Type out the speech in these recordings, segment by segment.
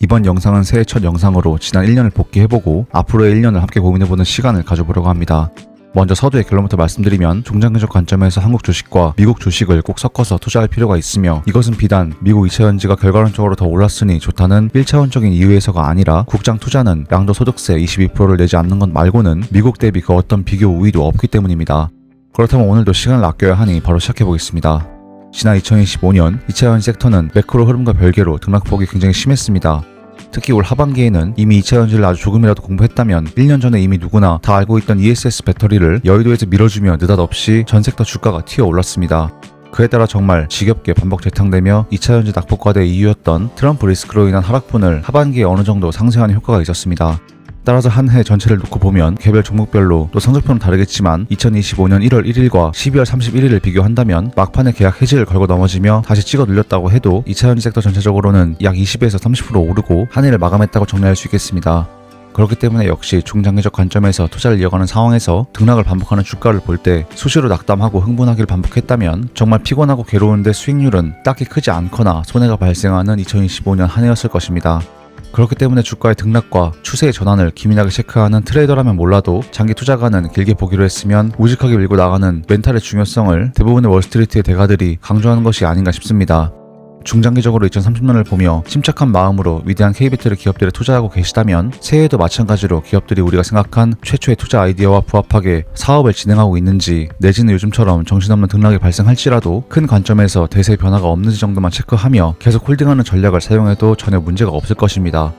이번 영상은 새해 첫 영상으로 지난 1년을 복귀해보고 앞으로의 1년을 함께 고민해보는 시간을 가져보려고 합니다. 먼저 서두의 결론부터 말씀드리면 중장기적 관점에서 한국 주식과 미국 주식을 꼭 섞어서 투자할 필요가 있으며, 이것은 비단 미국 2차전지가 결과론적으로 더 올랐으니 좋다는 1차원적인 이유에서가 아니라 국장 투자는 양도소득세 22%를 내지 않는 것 말고는 미국 대비 그 어떤 비교 우위도 없기 때문입니다. 그렇다면 오늘도 시간을 아껴야 하니 바로 시작해보겠습니다. 지난 2025년 2차전지 섹터는 매크로 흐름과 별개로 등락폭이 굉장히 심했습니다. 특히 올 하반기에는 이미 2차전지를 아주 조금이라도 공부했다면 1년 전에 이미 누구나 다 알고 있던 ESS 배터리를 여의도에서 밀어주며 느닷없이 전 섹터 주가가 튀어 올랐습니다. 그에 따라 정말 지겹게 반복 재탕되며 2차전지 낙폭과대의 이유였던 트럼프 리스크로 인한 하락분을 하반기에 어느 정도 상쇄하는 효과가 있었습니다. 따라서 한 해 전체를 놓고 보면 개별 종목별로 또 성적표는 다르겠지만 2025년 1월 1일과 12월 31일을 비교한다면 막판에 계약 해지를 걸고 넘어지며 다시 찍어 눌렸다고 해도 2차전지 섹터 전체적으로는 약 20에서 30% 오르고 한 해를 마감했다고 정리할 수 있겠습니다. 그렇기 때문에 역시 중장기적 관점에서 투자를 이어가는 상황에서 등락을 반복하는 주가를 볼 때 수시로 낙담하고 흥분하기를 반복했다면 정말 피곤하고 괴로운데 수익률은 딱히 크지 않거나 손해가 발생하는 2025년 한 해였을 것입니다. 그렇기 때문에 주가의 등락과 추세의 전환을 기민하게 체크하는 트레이더라면 몰라도 장기 투자가는 길게 보기로 했으면 우직하게 밀고 나가는 멘탈의 중요성을 대부분의 월스트리트의 대가들이 강조하는 것이 아닌가 싶습니다. 중장기적으로 2030년을 보며 침착한 마음으로 위대한 K비트를 기업들에 투자하고 계시다면 새해에도 마찬가지로 기업들이 우리가 생각한 최초의 투자 아이디어와 부합하게 사업을 진행하고 있는지, 내지는 요즘처럼 정신없는 등락이 발생할지라도 큰 관점에서 대세의 변화가 없는지 정도만 체크하며 계속 홀딩하는 전략을 사용해도 전혀 문제가 없을 것입니다.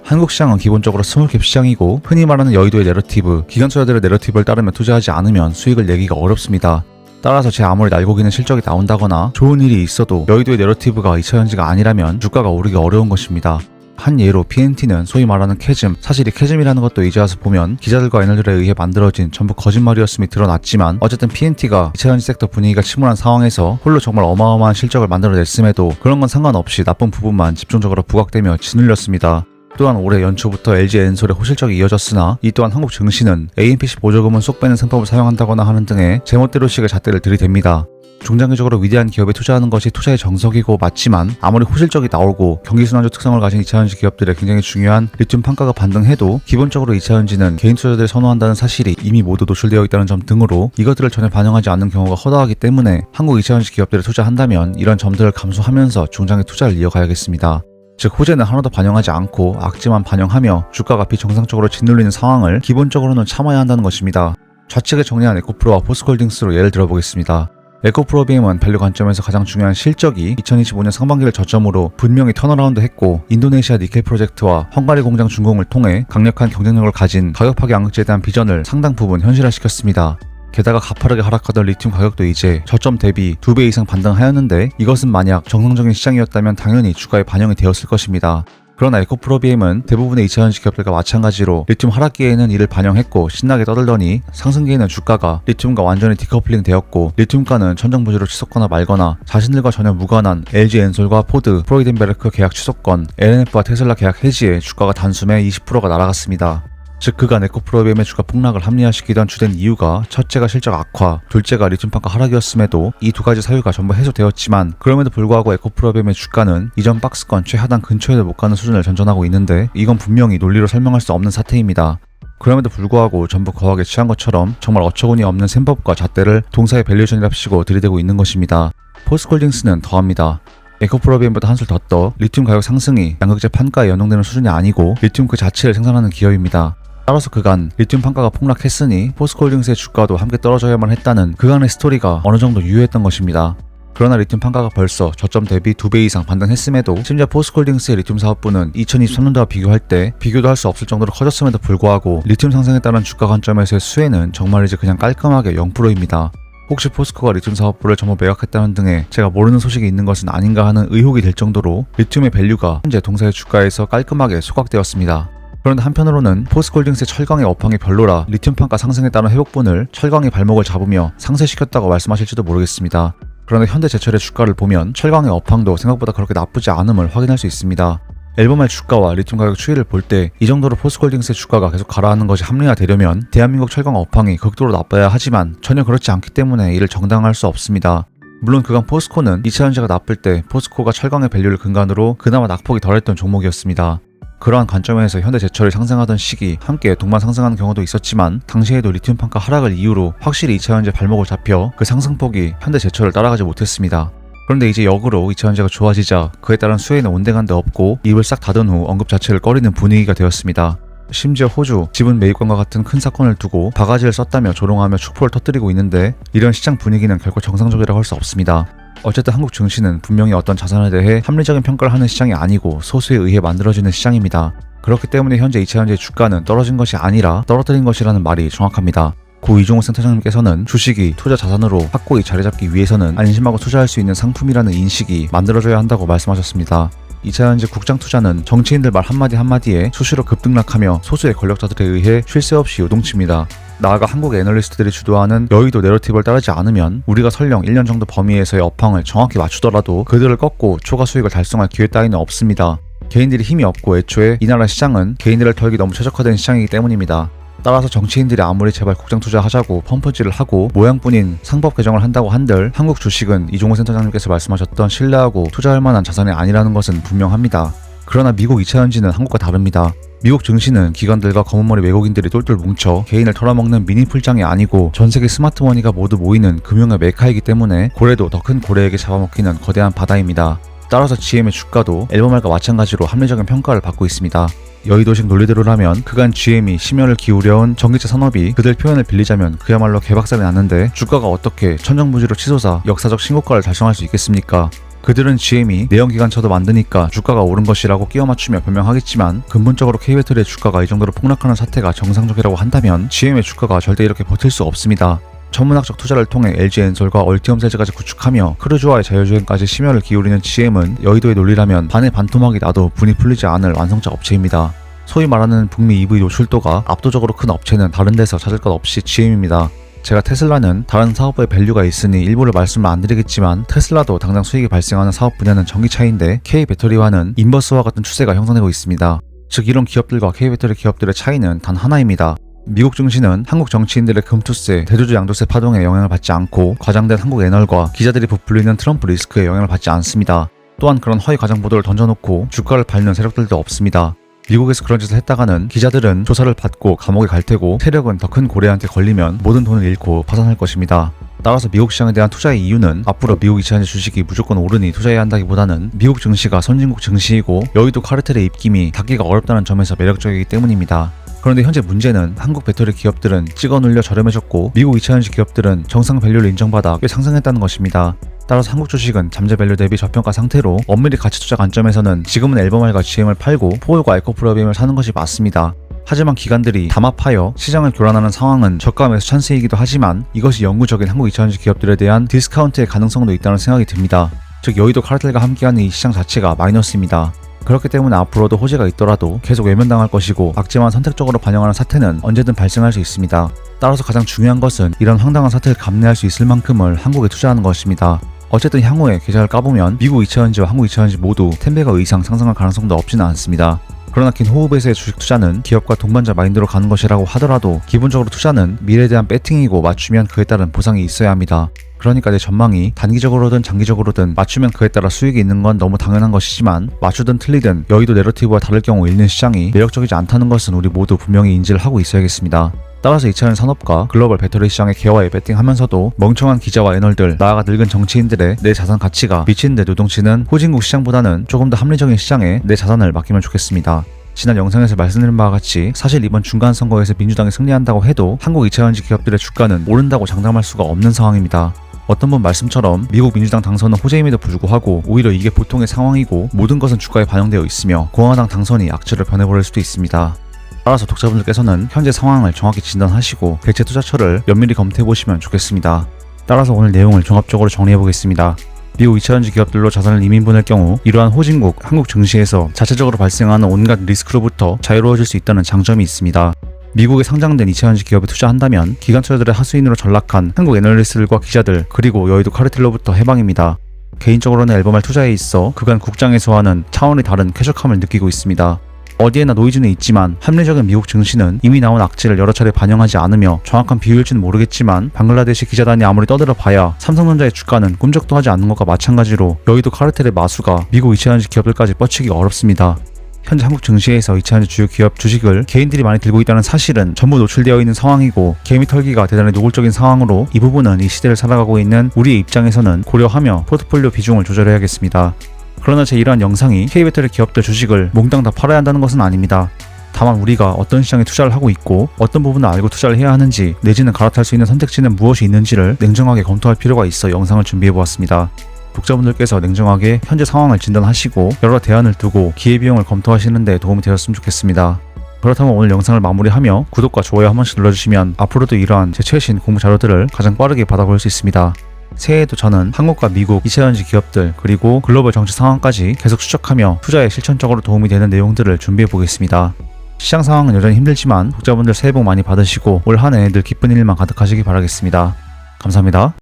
한국 시장은 기본적으로 스몰캡 시장이고 흔히 말하는 여의도의 내러티브, 기관투자들의 내러티브를 따르며 투자하지 않으면 수익을 내기가 어렵습니다. 따라서 제 아무리 날고기는 실적이 나온다거나 좋은 일이 있어도 여의도의 내러티브가 2차전지가 아니라면 주가가 오르기 어려운 것입니다. 한 예로 PNT는 소위 말하는 캐즘, 사실 이 캐즘이라는 것도 이제 와서 보면 기자들과 애널들에 의해 만들어진 전부 거짓말이었음이 드러났지만, 어쨌든 PNT가 2차전지 섹터 분위기가 침울한 상황에서 홀로 정말 어마어마한 실적을 만들어냈음에도 그런 건 상관없이 나쁜 부분만 집중적으로 부각되며 짓눌렸습니다. 또한 올해 연초부터 LG엔솔의 호실적이 이어졌으나 이 또한 한국 증시는 AMPC 보조금은 쏙 빼는 상법을 사용한다거나 하는 등의 제멋대로식의 잣대를 들이댑니다. 중장기적으로 위대한 기업에 투자하는 것이 투자의 정석이고 맞지만, 아무리 호실적이 나오고 경기순환조 특성을 가진 2차전지 기업들의 굉장히 중요한 리튬 판가가 반등해도 기본적으로 2차전지는 개인 투자자들이 선호한다는 사실이 이미 모두 노출되어 있다는 점 등으로 이것들을 전혀 반영하지 않는 경우가 허다하기 때문에 한국 2차전지 기업들에 투자한다면 이런 점들을 감수하면서 중장기 투자를 이어가야겠습니다. 즉 호재는 하나도 반영하지 않고 악재만 반영하며 주가가 비정상적으로 짓눌리는 상황을 기본적으로는 참아야 한다는 것입니다. 좌측에 정리한 에코프로와 포스코홀딩스로 예를 들어보겠습니다. 에코프로비엠은 밸류 관점에서 가장 중요한 실적이 2025년 상반기를 저점으로 분명히 턴어라운드 했고, 인도네시아 니켈 프로젝트와 헝가리 공장 준공을 통해 강력한 경쟁력을 가진 가격 파괴 양극재에 대한 비전을 상당 부분 현실화시켰습니다. 게다가 가파르게 하락하던 리튬 가격도 이제 저점 대비 2배 이상 반등하였는데, 이것은 만약 정상적인 시장이었다면 당연히 주가에 반영이 되었을 것입니다. 그러나 에코프로비엠은 대부분의 2차전지 기업들과 마찬가지로 리튬 하락기에는 이를 반영했고 신나게 떠들더니 상승기에는 주가가 리튬과 완전히 디커플링 되었고, 리튬가는 천정부지로 치솟거나 말거나 자신들과 전혀 무관한 LG엔솔과 포드, 프로이덴베르크 계약 취소권, LNF와 테슬라 계약 해지에 주가가 단숨에 20%가 날아갔습니다. 즉 그간 에코프로비엠의 주가 폭락을 합리화시키던 주된 이유가 첫째가 실적 악화, 둘째가 리튬 판가 하락이었음에도 이 두 가지 사유가 전부 해소되었지만, 그럼에도 불구하고 에코프로비엠의 주가는 이전 박스권 최하단 근처에도 못 가는 수준을 전전하고 있는데, 이건 분명히 논리로 설명할 수 없는 사태입니다. 그럼에도 불구하고 전부 거하게 취한 것처럼 정말 어처구니 없는 셈법과 잣대를 동사의 밸류에이션이랍시고 들이대고 있는 것입니다. 포스코홀딩스는 더합니다. 에코프로비엠보다 한술 더 떠 리튬 가격 상승이 양극재 판가에 연동되는 수준이 아니고 리튬 그 자체를 생산하는 기업입니다. 따라서 그간 리튬 판가가 폭락했으니 포스코홀딩스의 주가도 함께 떨어져야만 했다는 그간의 스토리가 어느 정도 유효했던 것입니다. 그러나 리튬 판가가 벌써 저점 대비 2배 이상 반등했음에도, 심지어 포스코홀딩스의 리튬 사업부는 2023년도와 비교할 때 비교도 할 수 없을 정도로 커졌음에도 불구하고 리튬 상승에 따른 주가 관점에서의 수혜는 정말이지 그냥 깔끔하게 0%입니다. 혹시 포스코가 리튬 사업부를 전부 매각했다는 등의 제가 모르는 소식이 있는 것은 아닌가 하는 의혹이 될 정도로 리튬의 밸류가 현재 동사의 주가에서 깔끔하게 소각되었습니다. 그런데 한편으로는 포스코홀딩스의 철강의 업황이 별로라 리튬 판가 상승에 따른 회복분을 철강이 발목을 잡으며 상쇄시켰다고 말씀하실지도 모르겠습니다. 그런데 현대제철의 주가를 보면 철강의 업황도 생각보다 그렇게 나쁘지 않음을 확인할 수 있습니다. 앨범의 주가와 리튬 가격 추이를 볼 때 이 정도로 포스코홀딩스의 주가가 계속 가라앉는 것이 합리화되려면 대한민국 철강 업황이 극도로 나빠야 하지만 전혀 그렇지 않기 때문에 이를 정당화할 수 없습니다. 물론 그간 포스코는 2차전지가 나쁠 때 포스코가 철강의 밸류를 근간으로 그나마 낙폭이 덜했던 종목이었습니다. 그러한 관점에서 현대제철이 상승하던 시기 함께 동반 상승하는 경우도 있었지만 당시에도 리튬 판가 하락을 이유로 확실히 2차전지에 발목을 잡혀 그 상승폭이 현대제철을 따라가지 못했습니다. 그런데 이제 역으로 2차전지가 좋아지자 그에 따른 수혜는 온데간데 없고 입을 싹 닫은 후 언급 자체를 꺼리는 분위기가 되었습니다. 심지어 호주 지분 매입권과 같은 큰 사건을 두고 바가지를 썼다며 조롱하며 축포를 터뜨리고 있는데 이런 시장 분위기는 결코 정상적이라고 할 수 없습니다. 어쨌든 한국 증시는 분명히 어떤 자산에 대해 합리적인 평가를 하는 시장이 아니고 소수에 의해 만들어지는 시장입니다. 그렇기 때문에 현재 2차전지의 주가는 떨어진 것이 아니라 떨어뜨린 것이라는 말이 정확합니다. 고 이종호 센터장님께서는 주식이 투자 자산으로 확고히 자리 잡기 위해서는 안심하고 투자할 수 있는 상품이라는 인식이 만들어져야 한다고 말씀하셨습니다. 2차전지 국장 투자는 정치인들 말 한마디 한마디에 수시로 급등락하며 소수의 권력자들에 의해 쉴 새 없이 요동칩니다. 나아가 한국 애널리스트들이 주도하는 여의도 내러티브를 따르지 않으면 우리가 설령 1년 정도 범위에서의 업황을 정확히 맞추더라도 그들을 꺾고 초과 수익을 달성할 기회 따위는 없습니다. 개인들이 힘이 없고 애초에 이 나라 시장은 개인들을 털기 너무 최적화된 시장이기 때문입니다. 따라서 정치인들이 아무리 제발 국장 투자하자고 펌프질을 하고 모양뿐인 상법 개정을 한다고 한들 한국 주식은 이종호 센터장님께서 말씀하셨던 신뢰하고 투자할 만한 자산이 아니라는 것은 분명합니다. 그러나 미국 2차전지는 한국과 다릅니다. 미국 증시는 기관들과 검은머리 외국인들이 똘똘 뭉쳐 개인을 털어먹는 미니 풀장이 아니고 전세계 스마트머니가 모두 모이는 금융의 메카이기 때문에 고래도 더 큰 고래에게 잡아먹히는 거대한 바다입니다. 따라서 GM의 주가도 앨범알과 마찬가지로 합리적인 평가를 받고 있습니다. 여의도식 논리대로라면 그간 GM이 심혈을 기울여온 전기차 산업이 그들 표현을 빌리자면 그야말로 개박살이 났는데 주가가 어떻게 천정부지로 치솟아 역사적 신고가를 달성할 수 있겠습니까? 그들은 GM이 내연기관차도 만드니까 주가가 오른 것이라고 끼워 맞추며 변명하겠지만 근본적으로 K배터리의 주가가 이 정도로 폭락하는 사태가 정상적이라고 한다면 GM의 주가가 절대 이렇게 버틸 수 없습니다. 천문학적 투자를 통해 LG엔솔과 얼티엄셀즈까지 구축하며 크루즈와의 자율주행까지 심혈을 기울이는 GM은 여의도의 논리라면 반의 반토막이 나도 분이 풀리지 않을 완성차 업체입니다. 소위 말하는 북미 EV 노출도가 압도적으로 큰 업체는 다른 데서 찾을 것 없이 GM입니다. 제가 테슬라는 다른 사업부의 밸류가 있으니 일부를 말씀을 안 드리겠지만 테슬라도 당장 수익이 발생하는 사업 분야는 전기차인데 K배터리와는 인버스와 같은 추세가 형성되고 있습니다. 즉 이런 기업들과 K배터리 기업들의 차이는 단 하나입니다. 미국 증시는 한국 정치인들의 금투세, 대주주 양도세 파동에 영향을 받지 않고 과장된 한국 애널과 기자들이 부풀리는 트럼프 리스크에 영향을 받지 않습니다. 또한 그런 허위 과장 보도를 던져놓고 주가를 밟는 세력들도 없습니다. 미국에서 그런 짓을 했다가는 기자들은 조사를 받고 감옥에 갈 테고 세력은 더 큰 고래한테 걸리면 모든 돈을 잃고 파산할 것입니다. 따라서 미국 시장에 대한 투자의 이유는 앞으로 미국 2차전지 주식이 무조건 오르니 투자해야 한다기보다는 미국 증시가 선진국 증시이고 여의도 카르텔의 입김이 닫기가 어렵다는 점에서 매력적이기 때문입니다. 그런데 현재 문제는 한국 배터리 기업들은 찍어 눌려 저렴해졌고 미국 2차전지 기업들은 정상 밸류를 인정받아 꽤 상승했다는 것입니다. 따라서 한국 주식은 잠재 밸류 대비 저평가 상태로 엄밀히 가치 투자 관점에서는 지금은 앨범알과 GM을 팔고 포올과 에코프로비움을 사는 것이 맞습니다. 하지만 기관들이 담합하여 시장을 교란하는 상황은 저가 매수 찬스이기도 하지만 이것이 영구적인 한국 2차전지 기업들에 대한 디스카운트의 가능성도 있다는 생각이 듭니다. 즉 여의도 카르텔과 함께하는 이 시장 자체가 마이너스입니다. 그렇기 때문에 앞으로도 호재가 있더라도 계속 외면당할 것이고 악재만 선택적으로 반영하는 사태는 언제든 발생할 수 있습니다. 따라서 가장 중요한 것은 이런 황당한 사태를 감내할 수 있을 만큼을 한국에 투자하는 것입니다. 어쨌든 향후에 계좌를 까보면 미국 2차전지와 한국 2차전지 모두 10배가 이상 상승할 가능성도 없지는 않습니다. 그러나 긴 호흡에서의 주식 투자는 기업과 동반자 마인드로 가는 것이라고 하더라도 기본적으로 투자는 미래에 대한 배팅이고 맞추면 그에 따른 보상이 있어야 합니다. 그러니까 내 전망이 단기적으로든 장기적으로든 맞추면 그에 따라 수익이 있는 건 너무 당연한 것이지만 맞추든 틀리든 여의도 내러티브와 다를 경우 잃는 시장이 매력적이지 않다는 것은 우리 모두 분명히 인지를 하고 있어야겠습니다. 따라서 2차전 산업과 글로벌 배터리 시장의 개화에 배팅하면서도 멍청한 기자와 애널들, 나아가 늙은 정치인들의 내 자산 가치가 미친 데 노동치는 후진국 시장보다는 조금 더 합리적인 시장에 내 자산을 맡기면 좋겠습니다. 지난 영상에서 말씀드린 바와 같이 사실 이번 중간 선거에서 민주당이 승리한다고 해도 한국 2차전지 기업들의 주가는 오른다고 장담할 수가 없는 상황입니다. 어떤 분 말씀처럼 미국 민주당 당선은 호재임에도 불구하고 오히려 이게 보통의 상황이고 모든 것은 주가에 반영되어 있으며 공화당 당선이 악재로 변해버릴 수도 있습니다. 따라서 독자분들께서는 현재 상황을 정확히 진단하시고 대체 투자처를 면밀히 검토해보시면 좋겠습니다. 따라서 오늘 내용을 종합적으로 정리해보겠습니다. 미국 2차전지 기업들로 자산을 이민분할 경우 이러한 호진국, 한국 증시에서 자체적으로 발생하는 온갖 리스크로부터 자유로워질 수 있다는 장점이 있습니다. 미국에 상장된 2차전지 기업에 투자한다면 기관 투자들의 하수인으로 전락한 한국 애널리스트들과 기자들 그리고 여의도 카르텔로부터 해방입니다. 개인적으로는 앨범알 투자에 있어 그간 국장에서와는 차원이 다른 쾌적함을 느끼고 있습니다. 어디에나 노이즈는 있지만 합리적인 미국 증시는 이미 나온 악재를 여러 차례 반영하지 않으며 정확한 비율일지는 모르겠지만 방글라데시 기자단이 아무리 떠들어봐야 삼성전자의 주가는 꿈쩍도 하지 않는 것과 마찬가지로 여의도 카르텔의 마수가 미국 2차전지 기업들까지 뻗치기가 어렵습니다. 현재 한국 증시에서 2차 주요 기업 주식을 개인들이 많이 들고 있다는 사실은 전부 노출되어 있는 상황이고 개미 털기가 대단히 노골적인 상황으로 이 부분은 이 시대를 살아가고 있는 우리의 입장에서는 고려하며 포트폴리오 비중을 조절해야겠습니다. 그러나 제 이러한 영상이 K배터리 기업들 주식을 몽땅 다 팔아야 한다는 것은 아닙니다. 다만 우리가 어떤 시장에 투자를 하고 있고 어떤 부분을 알고 투자를 해야 하는지 내지는 갈아탈 수 있는 선택지는 무엇이 있는지를 냉정하게 검토할 필요가 있어 영상을 준비해보았습니다. 독자분들께서 냉정하게 현재 상황을 진단하시고 여러 대안을 두고 기회비용을 검토하시는 데 도움이 되었으면 좋겠습니다. 그렇다면 오늘 영상을 마무리하며 구독과 좋아요 한 번씩 눌러주시면 앞으로도 이러한 제 최신 공부 자료들을 가장 빠르게 받아볼 수 있습니다. 새해에도 저는 한국과 미국 2차전지 기업들 그리고 글로벌 정치 상황까지 계속 추적하며 투자에 실천적으로 도움이 되는 내용들을 준비해 보겠습니다. 시장 상황은 여전히 힘들지만 독자분들 새해 복 많이 받으시고 올 한 해 늘 기쁜 일만 가득하시기 바라겠습니다. 감사합니다.